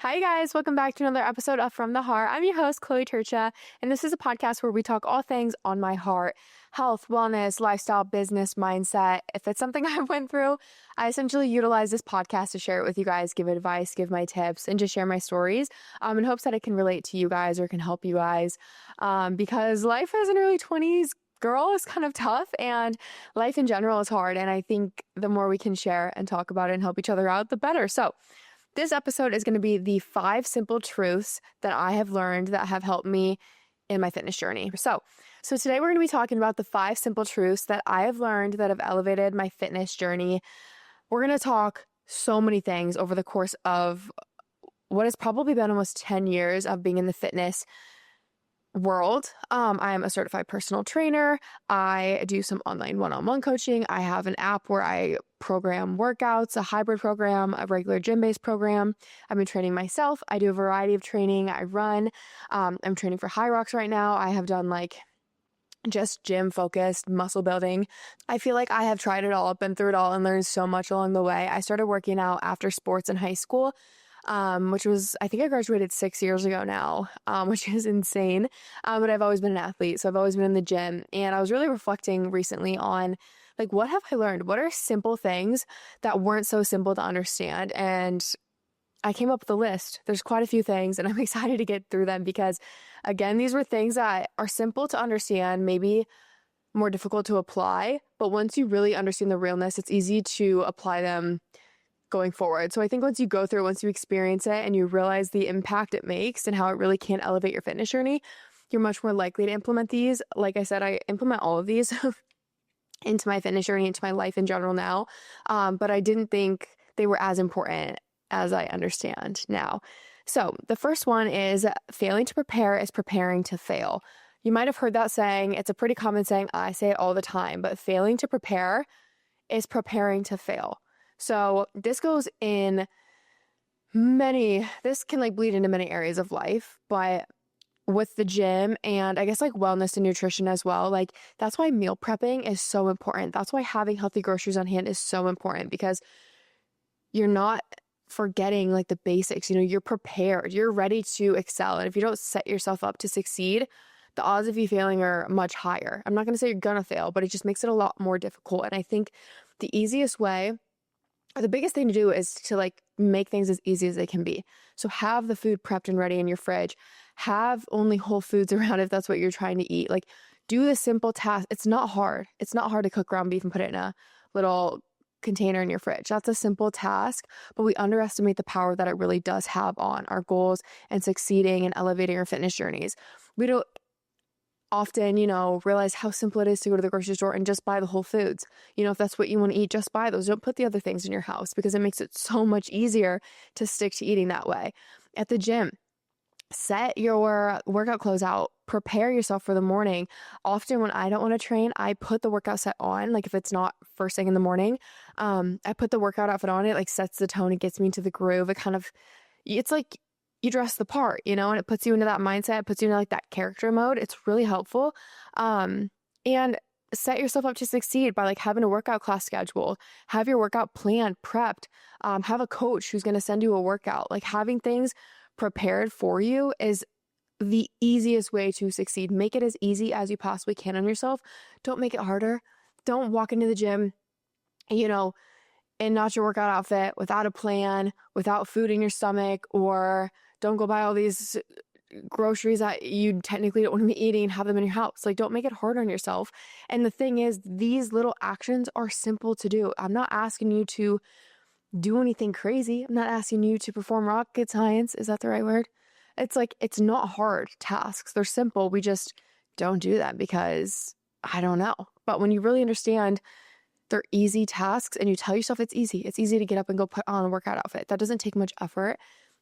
Hi, guys. Welcome back to another episode of From the Heart. I'm your host, Chloe Trca, and this is a podcast where we talk all things on my heart: health, wellness, lifestyle, business, mindset. If it's something I went through, I essentially utilize this podcast to share it with you guys, give advice, give my tips, and just share my stories in hopes that it can relate to you guys or can help you guys because life as an early 20s girl is kind of tough, and life in general is hard. And I think the more we can share and talk about it and help each other out, the better. So this episode is going to be the 5 simple truths that I have learned that have helped me in my fitness journey. So today we're going to be talking about the 5 simple truths that I have learned that have elevated my fitness journey. We're going to talk so many things over the course of what has probably been almost 10 years of being in the fitness world. I am a certified personal trainer. I do some online one-on-one coaching. I have an app where I program workouts, a hybrid program, a regular gym-based program. I've been training myself. I do a variety of training. I run. I'm training for High Rocks right now. I have done just gym focused muscle building. I feel like I have tried it all, been through it all, and learned so much along the way. I started working out after sports in high school, which was, I think I graduated 6 years ago now, which is insane. But I've always been an athlete. So I've always been in the gym, and I was really reflecting recently on what have I learned? What are simple things that weren't so simple to understand? And I came up with a list. There's quite a few things, and I'm excited to get through them because, again, these were things that are simple to understand, maybe more difficult to apply, but once you really understand the realness, it's easy to apply them going forward. So I think once you experience it and you realize the impact it makes and how it really can elevate your fitness journey, you're much more likely to implement these. Like I said, I implement all of these into my fitness journey, into my life in general now. But I didn't think they were as important as I understand now. So the first one is failing to prepare is preparing to fail. You might have heard that saying. It's a pretty common saying. I say it all the time, but failing to prepare is preparing to fail. So this goes in this can bleed into many areas of life, but with the gym and I guess wellness and nutrition as well, that's why meal prepping is so important. That's why having healthy groceries on hand is so important, because you're not forgetting the basics. You're prepared, you're ready to excel. And if you don't set yourself up to succeed, the odds of you failing are much higher. I'm not going to say you're going to fail, but it just makes it a lot more difficult. And I think the easiest way, or the biggest thing to do, is to make things as easy as they can be. So have the food prepped and ready in your fridge. Have only whole foods around if that's what you're trying to eat. Do the simple task. It's not hard. It's not hard to cook ground beef and put it in a little container in your fridge. That's a simple task, but we underestimate the power that it really does have on our goals and succeeding and elevating our fitness journeys. We don't often, realize how simple it is to go to the grocery store and just buy the whole foods. If that's what you want to eat, just buy those. Don't put the other things in your house, because it makes it so much easier to stick to eating that way. At the gym, set your workout clothes out. Prepare yourself for the morning. Often when I don't want to train, I put the workout set on. If it's not first thing in the morning, I put the workout outfit on. It sets the tone. It gets me into the groove. It's you dress the part, and it puts you into that mindset. It puts you into that character mode. It's really helpful. And set yourself up to succeed by having a workout class scheduled. Have your workout planned, prepped. Have a coach who's going to send you a workout. Having things prepared for you is the easiest way to succeed. Make it as easy as you possibly can on yourself. Don't make it harder. Don't walk into the gym, and not your workout outfit, without a plan, without food in your stomach, or don't go buy all these groceries that you technically don't want to be eating and have them in your house. Don't make it hard on yourself. And the thing is, these little actions are simple to do. I'm not asking you to do anything crazy. I'm not asking you to perform rocket science. Is that the right word? It's not hard tasks. They're simple. We just don't do them because I don't know. But when you really understand they're easy tasks and you tell yourself it's easy to get up and go put on a workout outfit. That doesn't take much effort.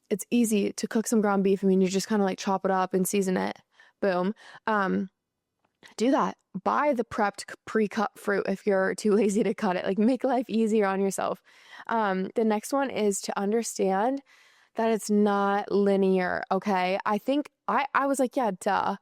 It's easy to cook some ground beef. You just kind of chop it up and season it. Boom. Do that. Buy the prepped pre-cut fruit if you're too lazy to cut it. Make life easier on yourself. The next one is to understand that it's not linear. Okay. I think I was yeah, duh.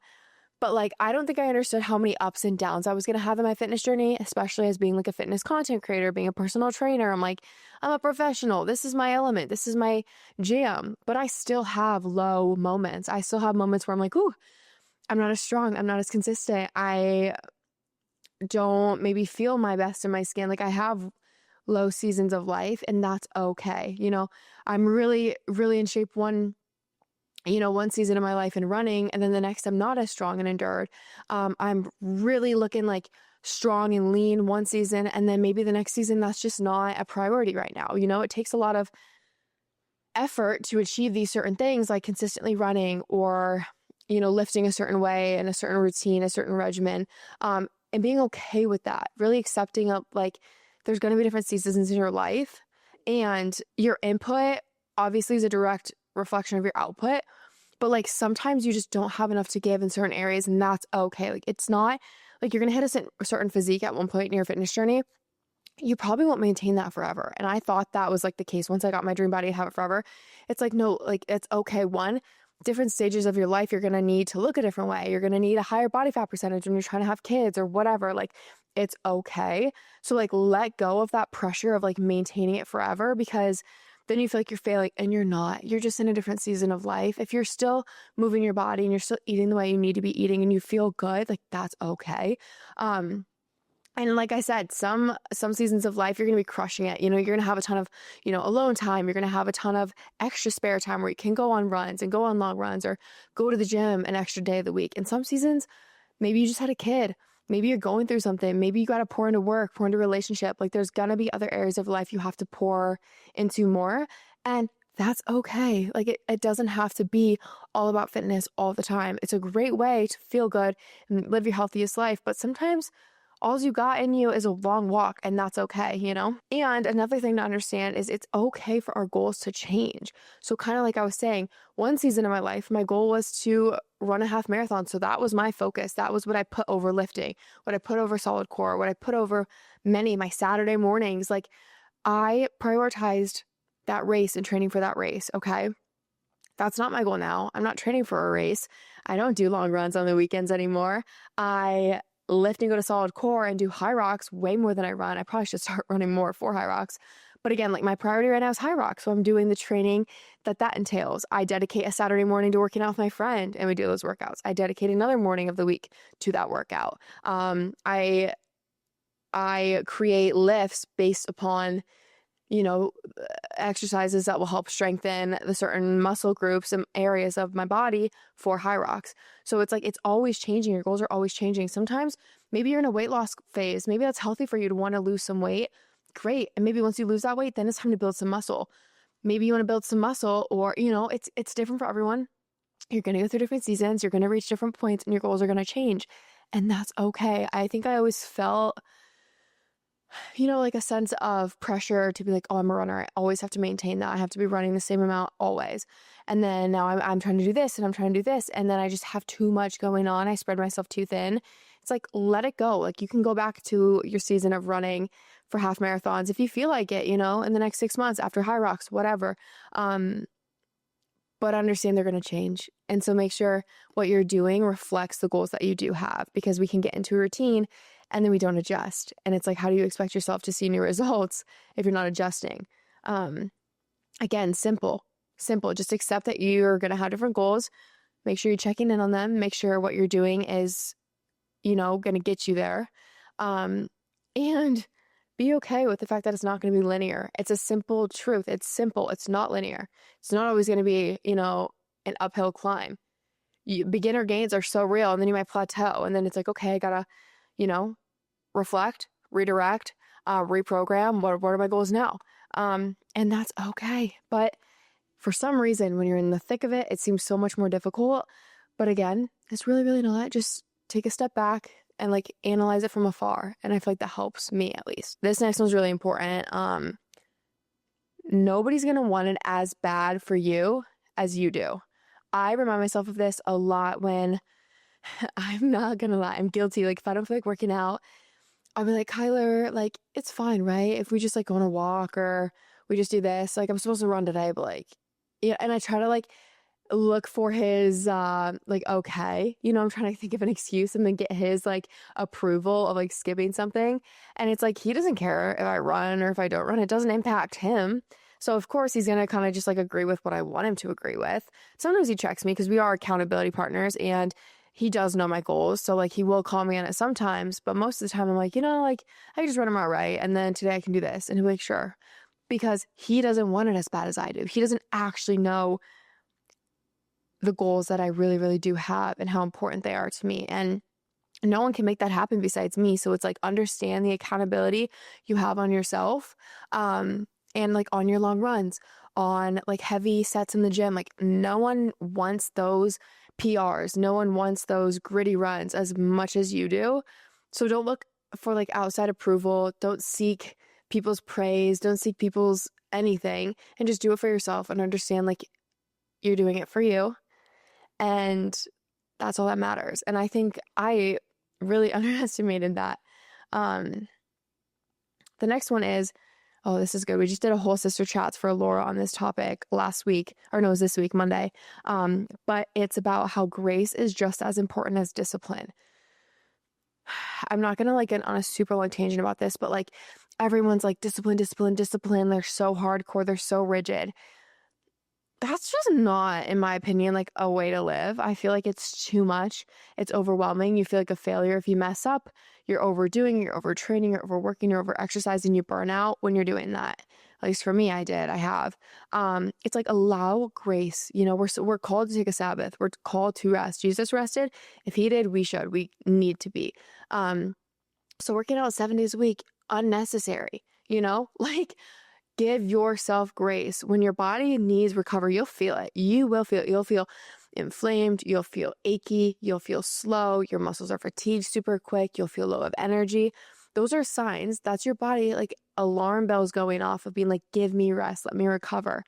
But like, I don't think I understood how many ups and downs I was going to have in my fitness journey, especially as being like a fitness content creator, being a personal trainer. I'm like, I'm a professional. This is my element. This is my jam. But I still have low moments. I still have moments where I'm like, ooh, I'm not as strong. I'm not as consistent. I don't maybe feel my best in my skin. Like I have low seasons of life, and that's okay. I'm really, really in shape one season of my life in running, and then the next I'm not as strong and endured. I'm really looking like strong and lean one season, and then maybe the next season that's just not a priority right now. It takes a lot of effort to achieve these certain things, like consistently running or lifting a certain way and a certain routine, a certain regimen, and being okay with that, really accepting of like there's going to be different seasons in your life, and your input obviously is a direct reflection of your output. But like sometimes you just don't have enough to give in certain areas, and that's okay. Like it's not like you're gonna hit a certain physique at one point in your fitness journey. You probably won't maintain that forever. And I thought that was like the case. Once I got my dream body, to have it forever. It's like, no, like it's okay. One, different stages of your life, you're gonna need to look a different way. You're gonna need a higher body fat percentage when you're trying to have kids or whatever. Like it's okay. So like let go of that pressure of like maintaining it forever, because then you feel like you're failing, and you're not. You're just in a different season of life. If you're still moving your body and you're still eating the way you need to be eating and you feel good, like that's okay. And like I said, some seasons of life, you're going to be crushing it. You're going to have a ton of, alone time. You're going to have a ton of extra spare time where you can go on runs and go on long runs or go to the gym an extra day of the week. And some seasons, maybe you just had a kid. Maybe you're going through something. Maybe you got to pour into work, pour into relationship. Like there's going to be other areas of life you have to pour into more. And that's okay. Like it doesn't have to be all about fitness all the time. It's a great way to feel good and live your healthiest life. But sometimes all you got in you is a long walk, and that's okay. And another thing to understand is it's okay for our goals to change. So kind of like I was saying, one season of my life, my goal was to run a half marathon. So that was my focus. That was what I put over lifting, what I put over solid core, what I put over my Saturday mornings. Like I prioritized that race and training for that race. Okay. That's not my goal now. I'm not training for a race. I don't do long runs on the weekends anymore. I lift and go to solid core and do high rocks way more than I run. I probably should start running more for high rocks. But again, like my priority right now is high rocks. So I'm doing the training that entails. I dedicate a Saturday morning to working out with my friend, and we do those workouts. I dedicate another morning of the week to that workout. I create lifts based upon exercises that will help strengthen the certain muscle groups and areas of my body for high rocks. So it's like, it's always changing. Your goals are always changing. Sometimes maybe you're in a weight loss phase. Maybe that's healthy for you to want to lose some weight. Great. And maybe once you lose that weight, then it's time to build some muscle. Maybe you want to build some muscle, or, it's different for everyone. You're going to go through different seasons. You're going to reach different points, and your goals are going to change. And that's okay. I think I always felt like a sense of pressure to be like, oh, I'm a runner. I always have to maintain that. I have to be running the same amount always. And then now I'm trying to do this and I'm trying to do this. And then I just have too much going on. I spread myself too thin. It's like, let it go. Like you can go back to your season of running for half marathons if you feel like it, in the next 6 months after high rocks, whatever. But understand they're going to change. And so make sure what you're doing reflects the goals that you do have, because we can get into a routine and then we don't adjust. And it's like, how do you expect yourself to see new results if you're not adjusting? Again, simple. Just accept that you're going to have different goals. Make sure you're checking in on them. Make sure what you're doing is, going to get you there. And be okay with the fact that it's not going to be linear. It's a simple truth. It's simple. It's not linear. It's not always going to be, an uphill climb. Beginner gains are so real, and then you might plateau. And then it's like, okay, I got to, reflect, redirect, reprogram. What are my goals now? And that's okay. But for some reason, when you're in the thick of it, it seems so much more difficult. But again, it's really, really not. Just take a step back and like analyze it from afar. And I feel like that helps me, at least. This next one's really important. Nobody's going to want it as bad for you as you do. I remind myself of this a lot when I'm not going to lie, I'm guilty. Like if I don't feel like working out, I'll be like, Kyler, like it's fine, right? If we just like go on a walk or we just do this, like I'm supposed to run today, but like, yeah. And I try to like look for his like okay, I'm trying to think of an excuse and then get his like approval of like skipping something. And it's like he doesn't care if I run or if I don't run. It doesn't impact him. So of course he's gonna kind of just like agree with what I want him to agree with. Sometimes he checks me because we are accountability partners and he does know my goals. So like he will call me on it sometimes, but most of the time I'm like, like I can just run him out right. And then today I can do this. And he'll be like, sure. Because he doesn't want it as bad as I do. He doesn't actually know the goals that I really, really do have and how important they are to me. And no one can make that happen besides me. So it's like understand the accountability you have on yourself, and like on your long runs, on like heavy sets in the gym. Like no one wants those PRs. No one wants those gritty runs as much as you do. So don't look for like outside approval. Don't seek people's praise. Don't seek people's anything, and just do it for yourself and understand like you're doing it for you. And that's all that matters. And I think I really underestimated that. The next one is, oh, this is good. We just did a whole sister chats for Laura on this topic last week, or no, it was this week, Monday. But it's about how grace is just as important as discipline. I'm not going to like get on a super long tangent about this, but like everyone's like discipline, discipline, discipline. They're so hardcore. They're so rigid. That's just not, in my opinion, like a way to live. I feel like it's too much. It's overwhelming. You feel like a failure if you mess up. You're overdoing, you're overtraining, you're overworking, you're overexercising, you burn out when you're doing that. At least for me, I have. It's like allow grace. We're called to take a Sabbath. We're called to rest. Jesus rested. If he did, we should. We need to be. So working out 7 days a week, unnecessary, like give yourself grace. When your body needs recovery, you'll feel it. You will feel it. You'll feel inflamed. You'll feel achy. You'll feel slow. Your muscles are fatigued super quick. You'll feel low of energy. Those are signs. That's your body, like alarm bells going off of being like, give me rest. Let me recover.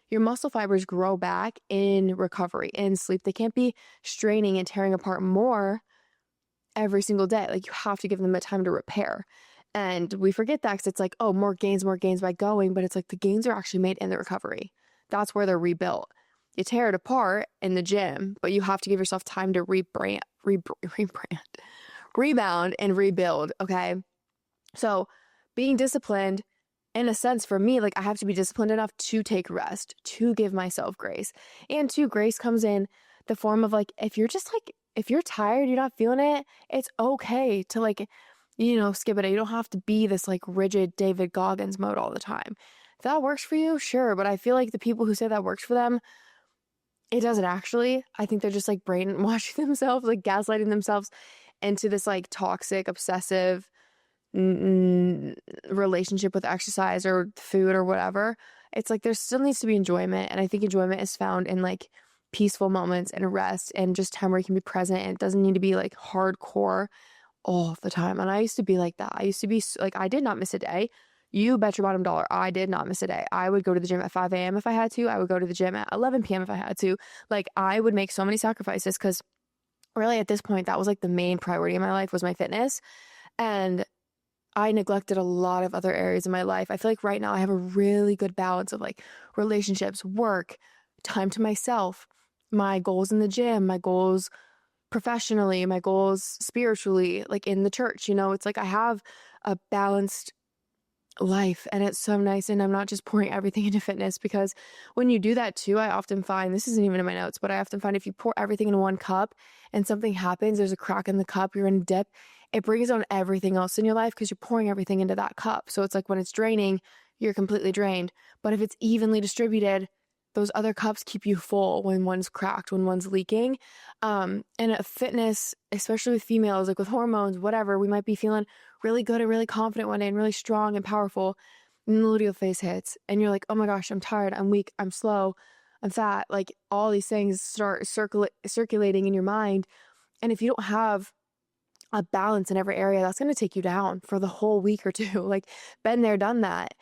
Your muscle fibers grow back in recovery, in sleep. They can't be straining and tearing apart more every single day. Like you have to give them the time to repair. And we forget that because it's like, oh, more gains by going. But it's like the gains are actually made in the recovery. That's where they're rebuilt. You tear it apart in the gym, but you have to give yourself time to rebound and rebuild. Okay. So being disciplined, in a sense, for me, like I have to be disciplined enough to take rest, to give myself grace. And two, grace comes in the form of like, if you're tired, you're not feeling it, it's okay to like, skip it. You don't have to be this like rigid David Goggins mode all the time. If that works for you, sure. But I feel like the people who say that works for them, it doesn't actually. I think they're just like brainwashing themselves, like gaslighting themselves into this like toxic, obsessive relationship with exercise or food or whatever. It's like there still needs to be enjoyment. And I think enjoyment is found in like peaceful moments and rest and just time where you can be present. And it doesn't need to be like hardcore all the time. And I used to be like that. I used to be like, I did not miss a day. You bet your bottom dollar. I did not miss a day. I would go to the gym at 5 a.m. if I had to. I would go to the gym at 11 p.m. if I had to. Like I would make so many sacrifices because really at this point, that was like the main priority in my life was my fitness. And I neglected a lot of other areas in my life. I feel like right now I have a really good balance of like relationships, work, time to myself, my goals in the gym, my goals professionally, my goals spiritually, like in the church, it's like I have a balanced life and it's so nice. And I'm not just pouring everything into fitness because when you do that too, I often find, this isn't even in my notes, but I often find if you pour everything in one cup and something happens, there's a crack in the cup, you're in a dip, it brings on everything else in your life because you're pouring everything into that cup. So it's like when it's draining, you're completely drained. But if it's evenly distributed, those other cups keep you full when one's cracked, when one's leaking. And at fitness, especially with females, like with hormones, whatever, we might be feeling really good and really confident one day and really strong and powerful. And the luteal phase hits and you're like, oh my gosh, I'm tired, I'm weak, I'm slow, I'm fat. Like all these things start circulating in your mind. And if you don't have a balance in every area, that's going to take you down for the whole week or two. Like been there, done that.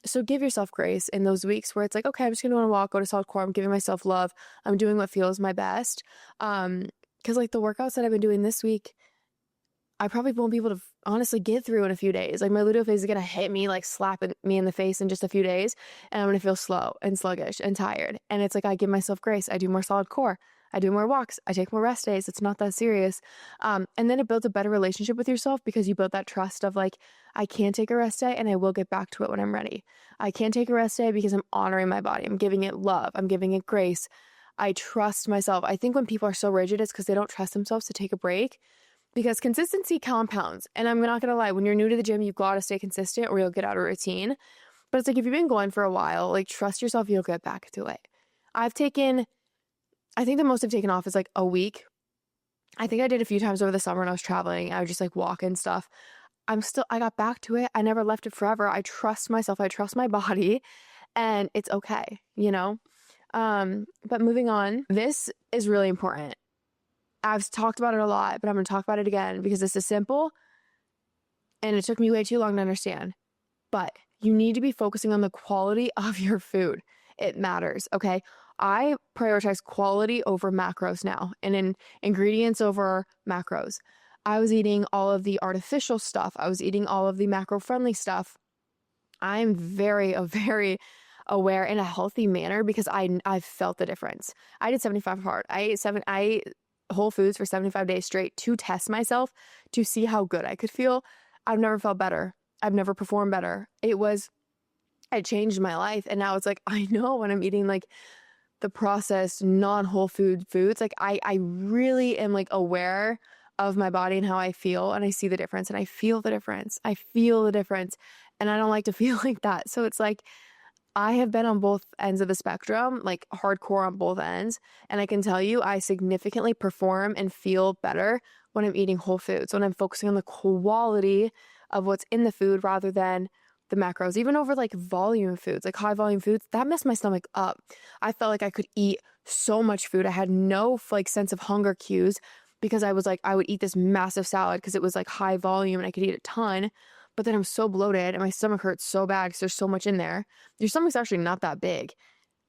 So give yourself grace in those weeks where it's like, okay, I'm just going to go on a walk, go to solid core. I'm giving myself love. I'm doing what feels my best. Cause like the workouts that I've been doing this week, I probably won't be able to honestly get through in a few days. Like my luteal phase is going to hit me, like slapping me in the face in just a few days. And I'm going to feel slow and sluggish and tired. And it's like, I give myself grace. I do more solid core. I do more walks. I take more rest days. It's not that serious. And then it builds a better relationship with yourself because you build that trust of like, I can take a rest day and I will get back to it when I'm ready. I can take a rest day because I'm honoring my body. I'm giving it love. I'm giving it grace. I trust myself. I think when people are so rigid, it's because they don't trust themselves to take a break. Because consistency compounds. And I'm not going to lie, when you're new to the gym, you've got to stay consistent or you'll get out of routine. But it's like, if you've been going for a while, like trust yourself, you'll get back to it. I think the most I've taken off is like a week. I think I did a few times over the summer when I was traveling. I would just like walk and stuff. I got back to it. I never left it forever. I trust myself. I trust my body and it's okay, you know? But moving on, this is really important. I've talked about it a lot, but I'm going to talk about it again because this is simple and it took me way too long to understand. But you need to be focusing on the quality of your food. It matters, okay? I prioritize quality over macros now and in ingredients over macros. I was eating all of the artificial stuff. I was eating all of the macro-friendly stuff. I'm very aware in a healthy manner because I've felt the difference. I did 75 hard. I ate Whole Foods for 75 days straight to test myself, to see how good I could feel. I've never felt better. I've never performed better. It changed my life. And now it's like, I know when I'm eating like the processed non-whole food foods, like I really am like aware of my body and how I feel. And I see the difference and I feel the difference. I feel the difference. And I don't like to feel like that. So it's like, I have been on both ends of the spectrum, like hardcore on both ends. And I can tell you, I significantly perform and feel better when I'm eating whole foods, when I'm focusing on the quality of what's in the food rather than the macros. Even over like volume foods, like high volume foods, that messed my stomach up. I felt like I could eat so much food. I had no like sense of hunger cues because I was like, I would eat this massive salad because it was like high volume and I could eat a ton. But then I'm so bloated and my stomach hurts so bad because there's so much in there. Your stomach's actually not that big.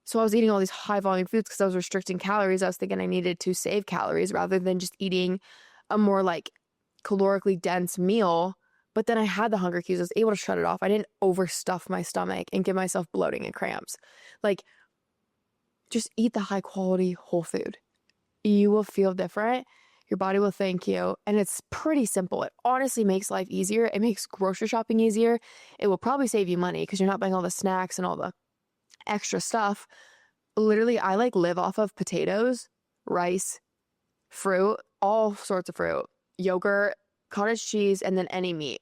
So I was eating all these high volume foods because I was restricting calories. I was thinking I needed to save calories rather than just eating a more like calorically dense meal. But then I had the hunger cues. I was able to shut it off. I didn't overstuff my stomach and give myself bloating and cramps. Like, just eat the high quality whole food. You will feel different. Your body will thank you. And it's pretty simple. It honestly makes life easier. It makes grocery shopping easier. It will probably save you money because you're not buying all the snacks and all the extra stuff. Literally, I like live off of potatoes, rice, fruit, all sorts of fruit, yogurt, cottage cheese, and then any meat.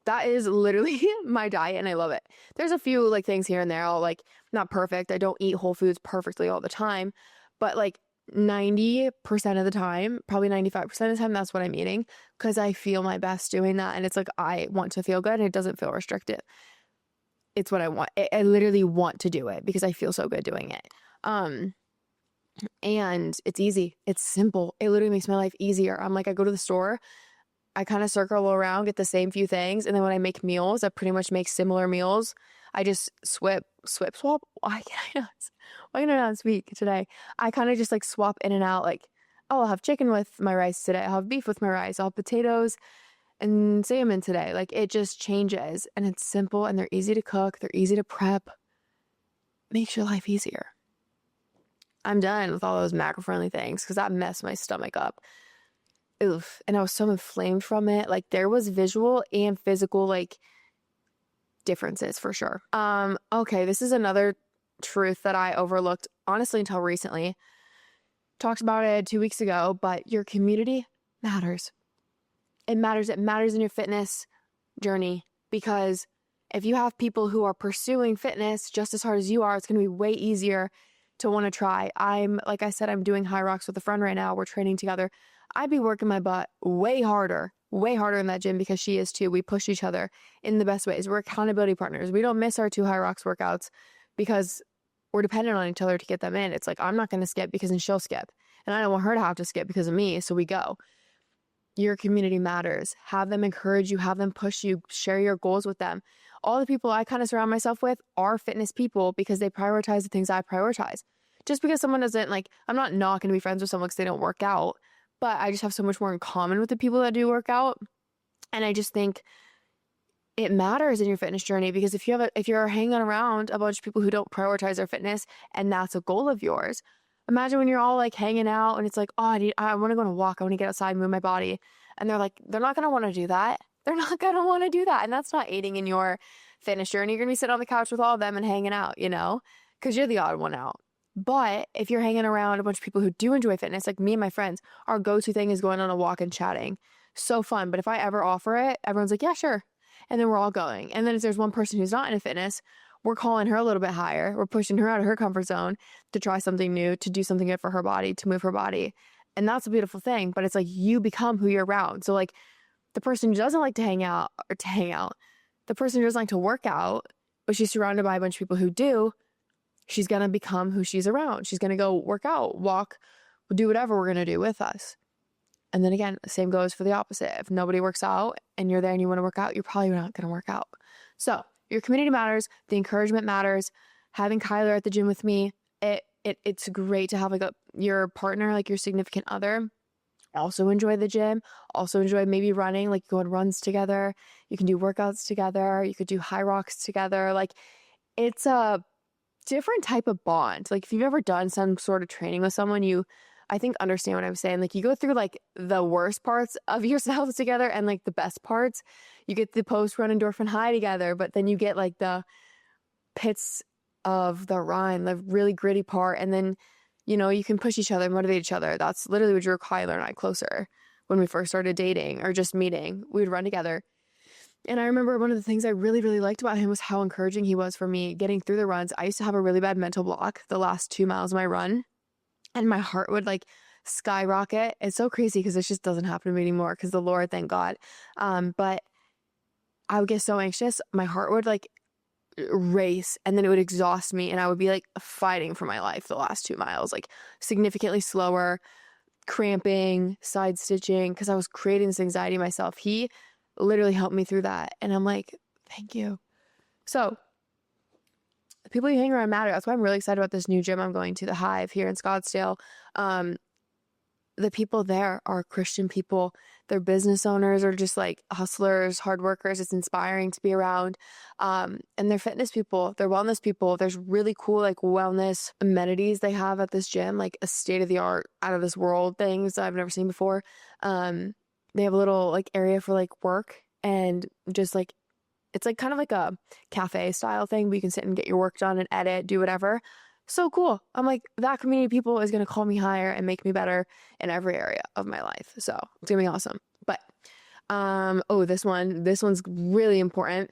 That is literally my diet and I love it. There's a few like things here and there. I'll like, not perfect. I don't eat whole foods perfectly all the time, but like 90% of the time, probably 95% of the time, that's what I'm eating because I feel my best doing that. And it's like, I want to feel good and it doesn't feel restrictive. It's what I want. I literally want to do it because I feel so good doing it. And it's easy. It's simple. It literally makes my life easier. I'm like, I go to the store, I kind of circle around, get the same few things. And then when I make meals, I pretty much make similar meals. I just swap. Why can I not speak today? I kind of just like swap in and out. Like, oh, I'll have chicken with my rice today. I'll have beef with my rice. I'll have potatoes and salmon today. Like it just changes and it's simple and they're easy to cook. They're easy to prep. Makes your life easier. I'm done with all those macro-friendly things because that messed my stomach up. Oof. And I was so inflamed from it. Like there was visual and physical like differences for sure. Okay, this is another truth that I overlooked honestly until recently. Talked about it 2 weeks ago, but your community matters. It matters. It matters in your fitness journey because if you have people who are pursuing fitness just as hard as you are, it's going to be way easier to want to try. Like I said, I'm doing high rocks with a friend right now. We're training together. I'd be working my butt way harder in that gym because she is too. We push each other in the best ways. We're accountability partners. We don't miss our 2 high rocks workouts because we're dependent on each other to get them in. It's like, I'm not going to skip because then she'll skip. And I don't want her to have to skip because of me. So we go. Your community matters. Have them encourage you, have them push you, share your goals with them. All the people I kind of surround myself with are fitness people because they prioritize the things I prioritize. Just because someone doesn't like, I'm not going to be friends with someone because they don't work out, but I just have so much more in common with the people that do work out. And I just think it matters in your fitness journey, because if you're hanging around a bunch of people who don't prioritize their fitness and that's a goal of yours, imagine when you're all like hanging out and it's like, oh, I want to go on a walk. I want to get outside and move my body. And they're not going to want to do that. They're not going to want to do that. And that's not aiding in your fitness journey. You're going to be sitting on the couch with all of them and hanging out, because you're the odd one out. But if you're hanging around a bunch of people who do enjoy fitness, like me and my friends, our go-to thing is going on a walk and chatting. So fun. But if I ever offer it, everyone's like, yeah, sure. And then we're all going. And then if there's one person who's not into fitness, we're calling her a little bit higher. We're pushing her out of her comfort zone to try something new, to do something good for her body, to move her body. And that's a beautiful thing. But it's like you become who you're around. So like the person who doesn't like to hang out, the person who doesn't like to work out, but she's surrounded by a bunch of people who do, she's going to become who she's around. She's going to go work out, walk, do whatever we're going to do with us. And then again, the same goes for the opposite. If nobody works out and you're there and you want to work out, you're probably not going to work out. So your community matters. The encouragement matters. Having Kyler at the gym with me, it's great to have like your partner, like your significant other, also enjoy the gym, also enjoy maybe running, like go on runs together. You can do workouts together. You could do high rocks together. Like it's a different type of bond. Like if you've ever done some sort of training with someone, I think understand what I'm saying. Like you go through like the worst parts of yourselves together and like the best parts. You get the post-run endorphin high together, but then you get like the pits of the run, the really gritty part. And then, you can push each other, motivate each other. That's literally what drew Kyler and I closer when we first started dating or just meeting. We would run together. And I remember one of the things I really, really liked about him was how encouraging he was for me getting through the runs. I used to have a really bad mental block the last 2 miles of my run. And my heart would like skyrocket. It's so crazy because this just doesn't happen to me anymore because the Lord, thank God. But I would get so anxious. My heart would like race and then it would exhaust me. And I would be like fighting for my life the last 2 miles, like significantly slower, cramping, side stitching, because I was creating this anxiety myself. He literally helped me through that. And I'm like, thank you. So the people you hang around matter. That's why I'm really excited about this new gym I'm going to, the Hive here in Scottsdale. The people there are Christian people. They're business owners or just like hustlers, hard workers. It's inspiring to be around. And they're fitness people. They're wellness people. There's really cool like wellness amenities they have at this gym, like a state-of-the-art, out of this world things I've never seen before. They have a little like area for like work and just like it's like kind of like a cafe style thing where you can sit and get your work done and edit, do whatever. So cool. I'm like, that community of people is going to call me higher and make me better in every area of my life. So it's going to be awesome. But, this one's really important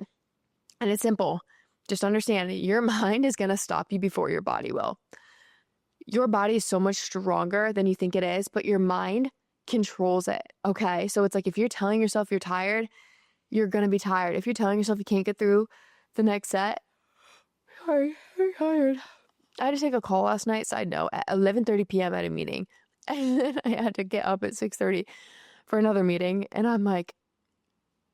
and it's simple. Just understand your mind is going to stop you before your body will. Your body is so much stronger than you think it is, but your mind controls it. Okay. So it's like, if you're telling yourself you're tired, you're going to be tired. If you're telling yourself you can't get through the next set, you're tired. I had to take a call last night, side note, at 11:30 p.m. at a meeting. And then I had to get up at 6:30 for another meeting. And I'm like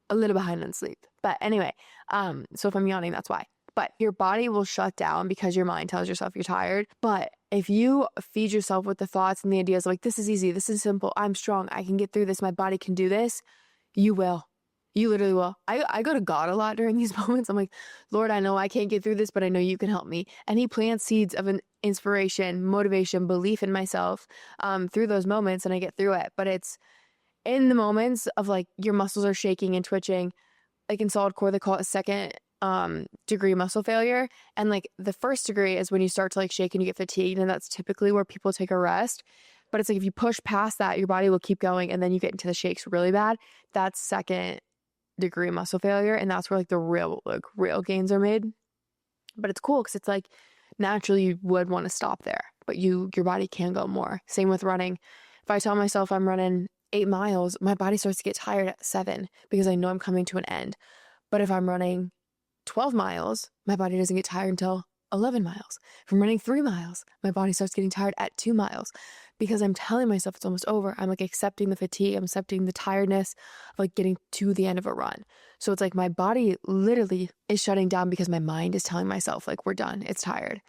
a little behind on sleep. But anyway, so if I'm yawning, that's why. But your body will shut down because your mind tells yourself you're tired. But if you feed yourself with the thoughts and the ideas like, this is easy, this is simple, I'm strong, I can get through this, my body can do this, you will. You literally will. I go to God a lot during these moments. I'm like, Lord, I know I can't get through this, but I know you can help me. And he plants seeds of an inspiration, motivation, belief in myself through those moments and I get through it. But it's in the moments of like your muscles are shaking and twitching. Like in solid core, they call it second degree muscle failure. And like the first degree is when you start to like shake and you get fatigued. And that's typically where people take a rest. But it's like if you push past that, your body will keep going and then you get into the shakes really bad. That's second degree muscle failure, and that's where like the real gains are made. But it's cool because it's like naturally you would want to stop there, but your body can go more. Same with running. If I tell myself I'm running 8 miles, my body starts to get tired at 7 because I know I'm coming to an end. But if I'm running 12 miles, my body doesn't get tired until 11 miles. If I'm running 3 miles, my body starts getting tired at 2 miles because I'm telling myself it's almost over. I'm like accepting the fatigue. I'm accepting the tiredness of like getting to the end of a run. So it's like my body literally is shutting down because my mind is telling myself like we're done. It's tired.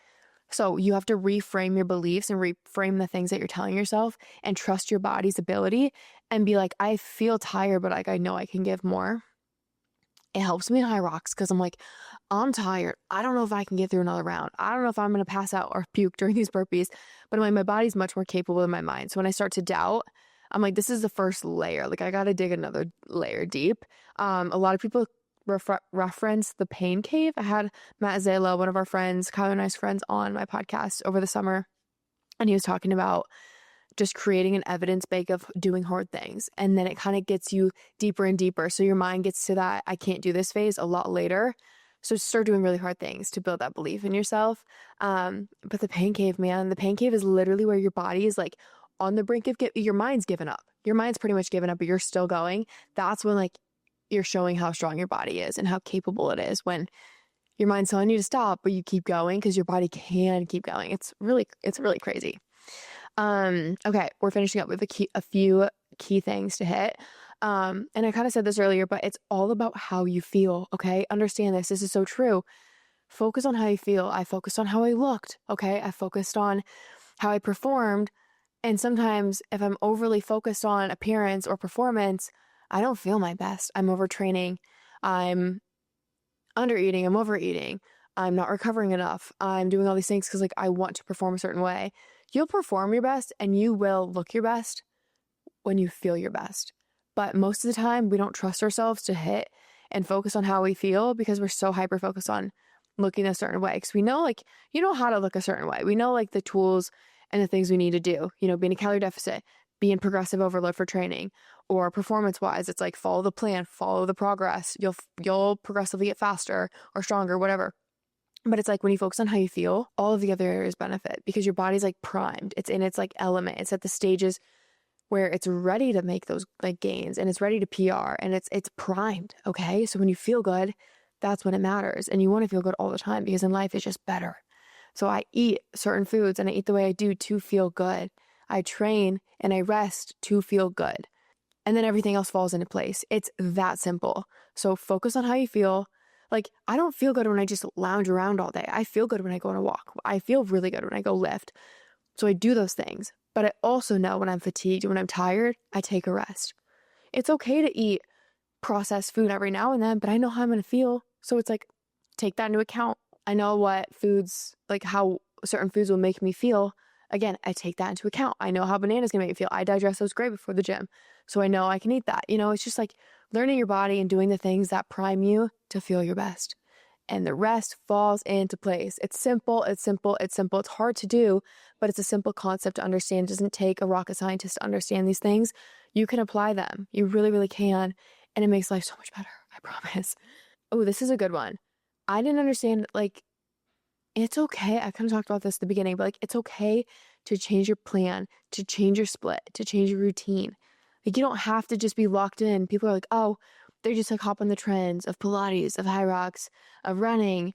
So you have to reframe your beliefs and reframe the things that you're telling yourself and trust your body's ability and be like, I feel tired, but like I know I can give more. It helps me in high rocks because I'm like, I'm tired. I don't know if I can get through another round. I don't know if I'm going to pass out or puke during these burpees, but I'm like, my body's much more capable than my mind. So when I start to doubt, I'm like, this is the first layer. Like, I got to dig another layer deep. A lot of people reference the pain cave. I had Matt Zala, one of our friends, Kyler and I's friends, on my podcast over the summer, and he was talking about just creating an evidence bank of doing hard things. And then it kind of gets you deeper and deeper. So your mind gets to that I can't do this phase a lot later. So start doing really hard things to build that belief in yourself. But the pain cave, man, the pain cave is literally where your body is like on the brink of your mind's given up. Your mind's pretty much given up, but you're still going. That's when like you're showing how strong your body is and how capable it is when your mind's telling you to stop, but you keep going because your body can keep going. It's really crazy. Okay, we're finishing up with a few key things to hit. And I kind of said this earlier, but it's all about how you feel. Okay. Understand this. This is so true. Focus on how you feel. I focused on how I looked. Okay. I focused on how I performed. And sometimes if I'm overly focused on appearance or performance, I don't feel my best. I'm overtraining. I'm undereating. I'm overeating. I'm not recovering enough. I'm doing all these things because like I want to perform a certain way. You'll perform your best and you will look your best when you feel your best. But most of the time, we don't trust ourselves to hit and focus on how we feel because we're so hyper focused on looking a certain way. Because we know, like, you know how to look a certain way. We know, like, the tools and the things we need to do. You know, being a calorie deficit, being progressive overload for training, or performance wise, it's like follow the plan, follow the progress. You'll progressively get faster or stronger, whatever. But it's like when you focus on how you feel, all of the other areas benefit because your body's like primed. It's in its like element. It's at the stages where it's ready to make those like gains and it's ready to PR and it's primed. Okay. So when you feel good, that's when it matters. And you want to feel good all the time because in life it's just better. So I eat certain foods and I eat the way I do to feel good. I train and I rest to feel good. And then everything else falls into place. It's that simple. So focus on how you feel. Like, I don't feel good when I just lounge around all day. I feel good when I go on a walk. I feel really good when I go lift. So I do those things. But I also know when I'm fatigued, when I'm tired, I take a rest. It's okay to eat processed food every now and then, but I know how I'm going to feel. So it's like, take that into account. I know what foods, like how certain foods will make me feel. Again, I take that into account. I know how bananas can make me feel. I digest those great before the gym. So I know I can eat that. You know, it's just like learning your body and doing the things that prime you to feel your best. And the rest falls into place. It's simple. It's simple. It's simple. It's hard to do, but it's a simple concept to understand. It doesn't take a rocket scientist to understand these things. You can apply them. You really, really can. And it makes life so much better. I promise. Oh, this is a good one. I didn't understand, like, it's okay. I kind of talked about this at the beginning, but like, it's okay to change your plan, to change your split, to change your routine. Like, you don't have to just be locked in. People are like, oh, they just like hop on the trends of Pilates, of high rocks, of running.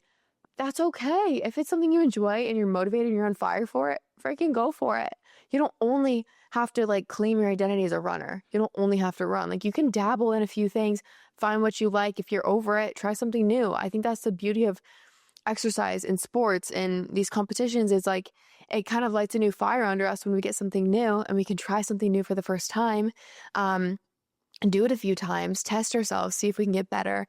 That's okay. If it's something you enjoy and you're motivated and you're on fire for it, freaking go for it. You don't only have to like claim your identity as a runner. You don't only have to run. Like, you can dabble in a few things, find what you like. If you're over it, try something new. I think that's the beauty of exercise and sports and these competitions. Is like it kind of lights a new fire under us when we get something new and we can try something new for the first time, and do it a few times, test ourselves, see if we can get better.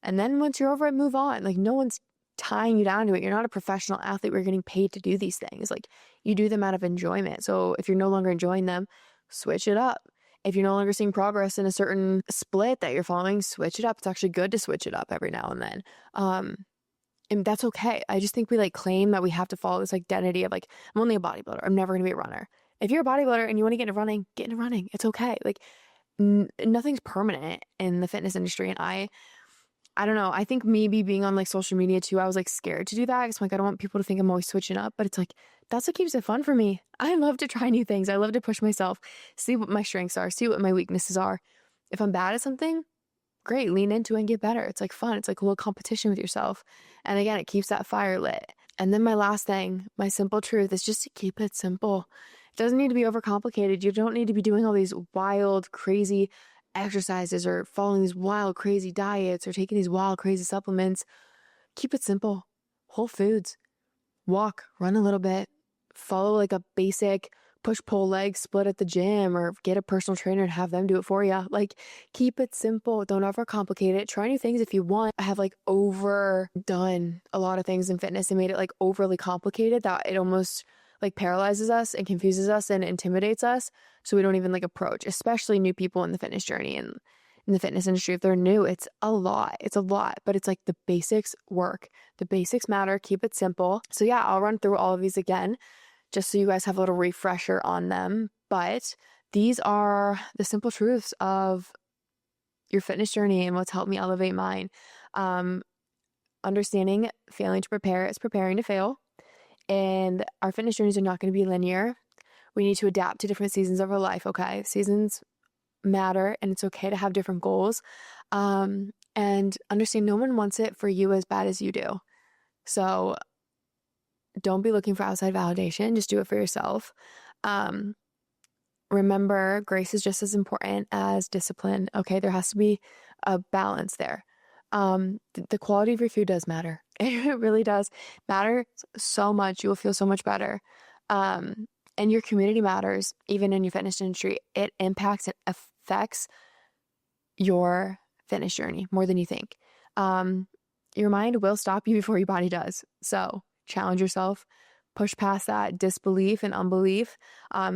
And then once you're over it, move on. Like, no one's tying you down to it. You're not a professional athlete. We're getting paid to do these things. Like, you do them out of enjoyment. So if you're no longer enjoying them, switch it up. If you're no longer seeing progress in a certain split that you're following, switch it up. It's actually good to switch it up every now and then. And that's okay. I just think we like claim that we have to follow this identity of like, I'm only a bodybuilder. I'm never going to be a runner. If you're a bodybuilder and you want to get into running, get into running. It's okay. Like, nothing's permanent in the fitness industry. And I don't know. I think maybe being on like social media too, I was like scared to do that. Cause I'm like, I don't want people to think I'm always switching up, but it's like, that's what keeps it fun for me. I love to try new things. I love to push myself, see what my strengths are, see what my weaknesses are. If I'm bad at something, great, lean into it and get better. It's like fun. It's like a little competition with yourself. And again, it keeps that fire lit. And then my last thing, my simple truth is just to keep it simple. It doesn't need to be overcomplicated. You don't need to be doing all these wild, crazy exercises or following these wild, crazy diets or taking these wild, crazy supplements. Keep it simple. Whole foods. walk, run a little bit, follow like a basic push-pull leg split at the gym, or get a personal trainer and have them do it for you. Like, keep it simple. Don't overcomplicate it. Try new things if you want. I have like overdone a lot of things in fitness and made it like overly complicated that it almost like paralyzes us and confuses us and intimidates us. So we don't even like approach, especially new people in the fitness journey and in the fitness industry. If they're new, it's a lot. It's a lot, but it's like the basics work. The basics matter. Keep it simple. So yeah, I'll run through all of these again, just so you guys have a little refresher on them. But these are the simple truths of your fitness journey and what's helped me elevate mine. Understanding failing to prepare is preparing to fail. And our fitness journeys are not going to be linear. We need to adapt to different seasons of our life, okay? Seasons matter, and it's okay to have different goals. And understand no one wants it for you as bad as you do. So don't be looking for outside validation. Just do it for yourself. Remember, grace is just as important as discipline. Okay, there has to be a balance there. The quality of your food does matter. It really does matter so much. You will feel so much better. And your community matters, even in your fitness industry. It impacts and affects your fitness journey more than you think. Your mind will stop you before your body does. So challenge yourself, push past that disbelief and unbelief,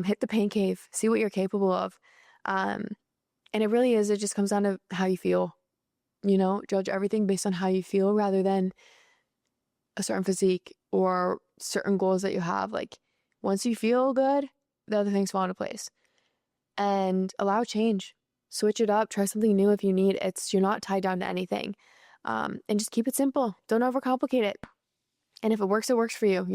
hit the pain cave, see what you're capable of. And it really is, it just comes down to how you feel, judge everything based on how you feel rather than a certain physique or certain goals that you have. Like, once you feel good, the other things fall into place. And allow change. Switch it up. Try something new if you need. You're not tied down to anything. And just keep it simple. Don't overcomplicate it. And if it works for you,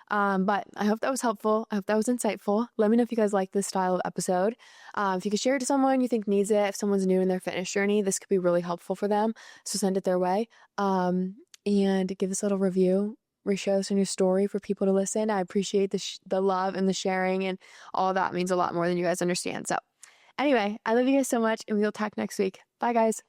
But I hope that was helpful. I hope that was insightful. Let me know if you guys like this style of episode. If you could share it to someone you think needs it, if someone's new in their fitness journey, this could be really helpful for them. So send it their way. And give this a little review. Reshare this in your story for people to listen. I appreciate the love and the sharing, and all that means a lot more than you guys understand. So anyway, I love you guys so much, and we'll talk next week. Bye, guys.